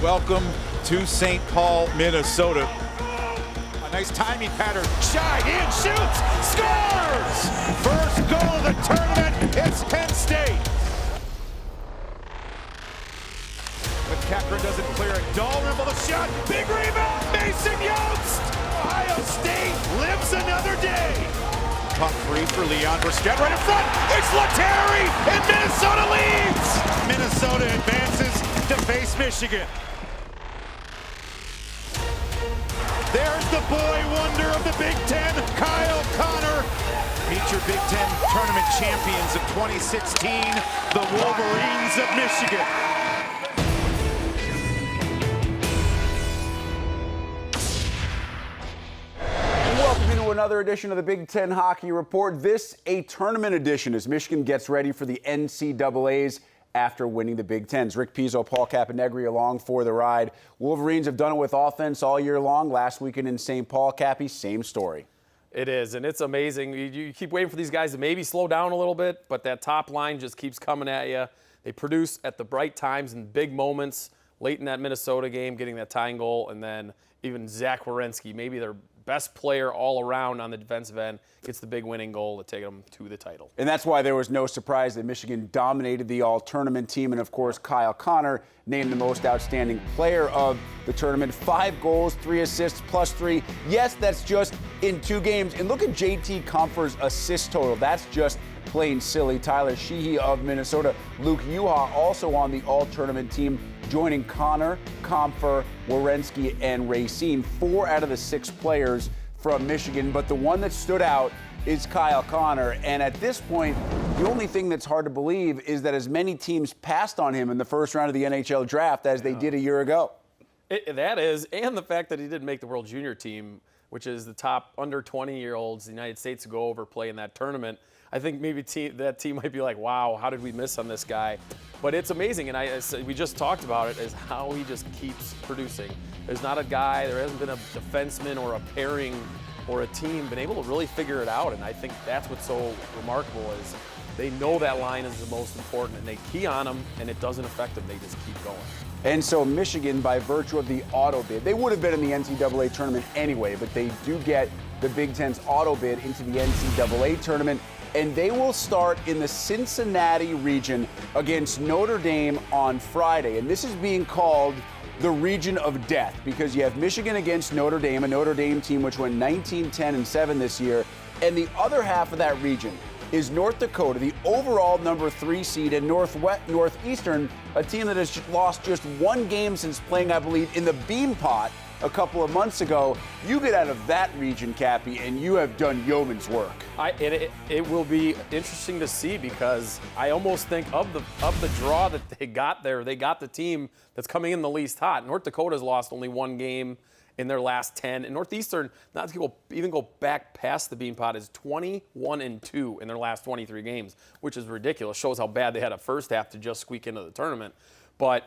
Welcome to St. Paul, Minnesota. A nice timing pattern. Shot in, shoots, scores! First goal of the tournament, it's Penn State. But Cochran doesn't clear it. Dalrymple the shot, big rebound, Mason Yost! Ohio State lives another day. Puck free for Leon Brisket right in front. It's Letary, and Minnesota leads. Minnesota advances to face Michigan. There's the boy wonder of the Big Ten, Kyle Connor. Meet your Big Ten tournament champions of 2016, the Wolverines of Michigan. Welcome into another edition of the Big Ten Hockey Report. This a tournament edition as Michigan gets ready for the NCAAs after winning the Big Tens. Rick Pizzo, Paul Caponigri along for the ride. Wolverines have done it with offense all year long. Last weekend in St. Paul, Cappy, same story. It is, and it's amazing. You keep waiting for these guys to maybe slow down a little bit, but that top line just keeps coming at you. They produce at the right times and big moments, late in that Minnesota game, getting that tying goal, and then even Zach Werenski, maybe their best player all around on the defensive end, gets the big winning goal to take them to the title. And that's why there was no surprise that Michigan dominated the All-Tournament team. And, of course, Kyle Connor named the most outstanding player of the tournament. 5 goals, 3 assists, +3. Yes, that's just in 2 games. And look at JT Compher's assist total. That's just plain silly. Tyler Sheehy of Minnesota. Luke Yuha also on the All-Tournament team, joining Connor, Compher, Werenski, and Racine. 4 out of the 6 players from Michigan, but the one that stood out is Kyle Connor. And at this point, the only thing that's hard to believe is that as many teams passed on him in the first round of the NHL draft as they did a year ago. That is, and the fact that he didn't make the World Junior team, which is the top under 20-year-olds in the United States to go over play in that tournament. I think maybe that team might be like, wow, how did we miss on this guy? But it's amazing, and we just talked about it, is how he just keeps producing. There's not a guy, there hasn't been a defenseman or a pairing or a team been able to really figure it out, and I think that's what's so remarkable is they know that line is the most important, and they key on them, and it doesn't affect them. They just keep going. And so Michigan, by virtue of the auto bid, they would have been in the NCAA tournament anyway, but they do get the Big Ten's auto bid into the NCAA tournament. And they will start in the Cincinnati region against Notre Dame on Friday. And this is being called the region of death because you have Michigan against Notre Dame, a Notre Dame team which went 19-10-7 this year. And the other half of that region is North Dakota, the overall number 3 seed, and Northeastern, a team that has lost just 1 game since playing, I believe, in the Bean Pot a couple of months ago. You get out of that region, Cappy, and you have done yeoman's work. It will be interesting to see because I almost think of the draw that they got there, they got the team that's coming in the least hot. North Dakota's lost only 1 game in their last 10, and Northeastern, not to even go back past the Bean Pot, is 21-2 in their last 23 games, which is ridiculous. Shows how bad they had a first half to just squeak into the tournament. But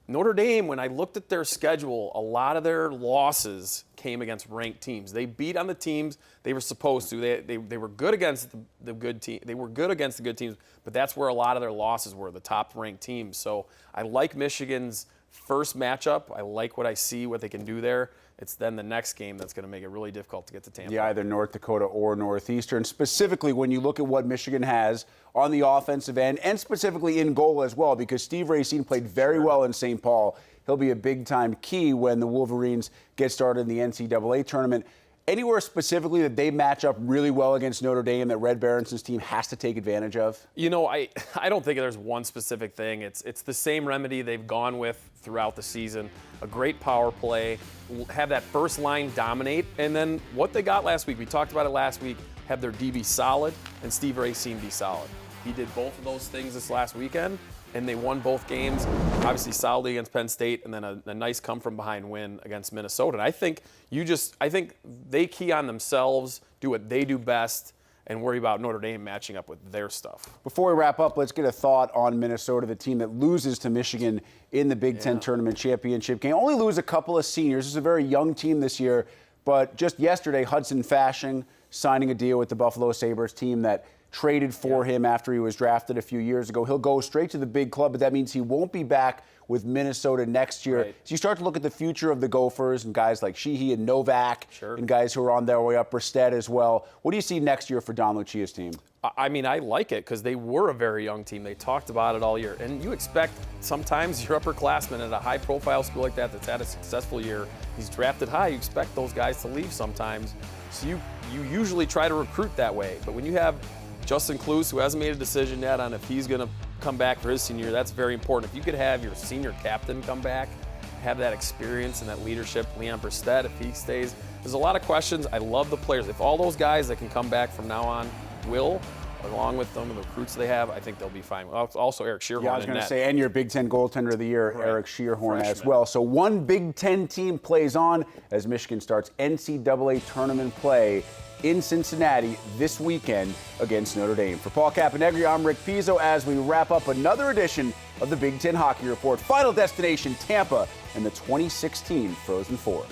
Notre Dame, when I looked at their schedule, a lot of their losses came against ranked teams. They beat on the teams they were supposed to. They were good against the good team. They were good against the good teams, but that's where a lot of their losses were, the top-ranked teams. So I like Michigan's first matchup. I like what I see, what they can do there. It's then the next game that's going to make it really difficult to get to Tampa. Yeah, either North Dakota or Northeastern. Specifically, when you look at what Michigan has on the offensive end and specifically in goal as well, because Steve Racine played very well in St. Paul. He'll be a big-time key when the Wolverines get started in the NCAA tournament. Anywhere specifically that they match up really well against Notre Dame that Red Berenson's team has to take advantage of? You know, I don't think there's one specific thing. It's the same remedy they've gone with throughout the season. A great power play, have that first line dominate, and then what they got last week, we talked about it last week, have their D be solid and Steve Racine be solid. He did both of those things this last weekend, and they won both games, obviously solidly against Penn State, and then a nice come-from-behind win against Minnesota. And I think they key on themselves, do what they do best, and worry about Notre Dame matching up with their stuff. Before we wrap up, let's get a thought on Minnesota, the team that loses to Michigan in the Big Ten Tournament Championship game. Only lose a couple of seniors. This is a very young team this year, but just yesterday, Hudson Fasching signing a deal with the Buffalo Sabres team that traded for him after he was drafted a few years ago. He'll go straight to the big club, but that means he won't be back with Minnesota next year. Right. So you start to look at the future of the Gophers and guys like Sheehy and Novak, and guys who are on their way up, Brissett as well. What do you see next year for Don Lucia's team? I mean, I like it because they were a very young team. They talked about it all year. And you expect sometimes your upperclassmen at a high-profile school like that that's had a successful year, he's drafted high, you expect those guys to leave sometimes. So you usually try to recruit that way. But when you have Justin Cluse, who hasn't made a decision yet on if he's going to come back for his senior year, that's very important. If you could have your senior captain come back, have that experience and that leadership, Leon Brissett, if he stays, there's a lot of questions. I love the players. If all those guys that can come back from now on will, along with them and the recruits they have, I think they'll be fine. Also, Eric Shearhorn. Yeah, I was going to say, and your Big Ten goaltender of the year, Eric Shearhorn, as well. So one Big Ten team plays on as Michigan starts NCAA tournament play in Cincinnati this weekend against Notre Dame. For Paul Caponigri, I'm Rick Pizzo as we wrap up another edition of the Big Ten Hockey Report. Final destination, Tampa, and the 2016 Frozen Four.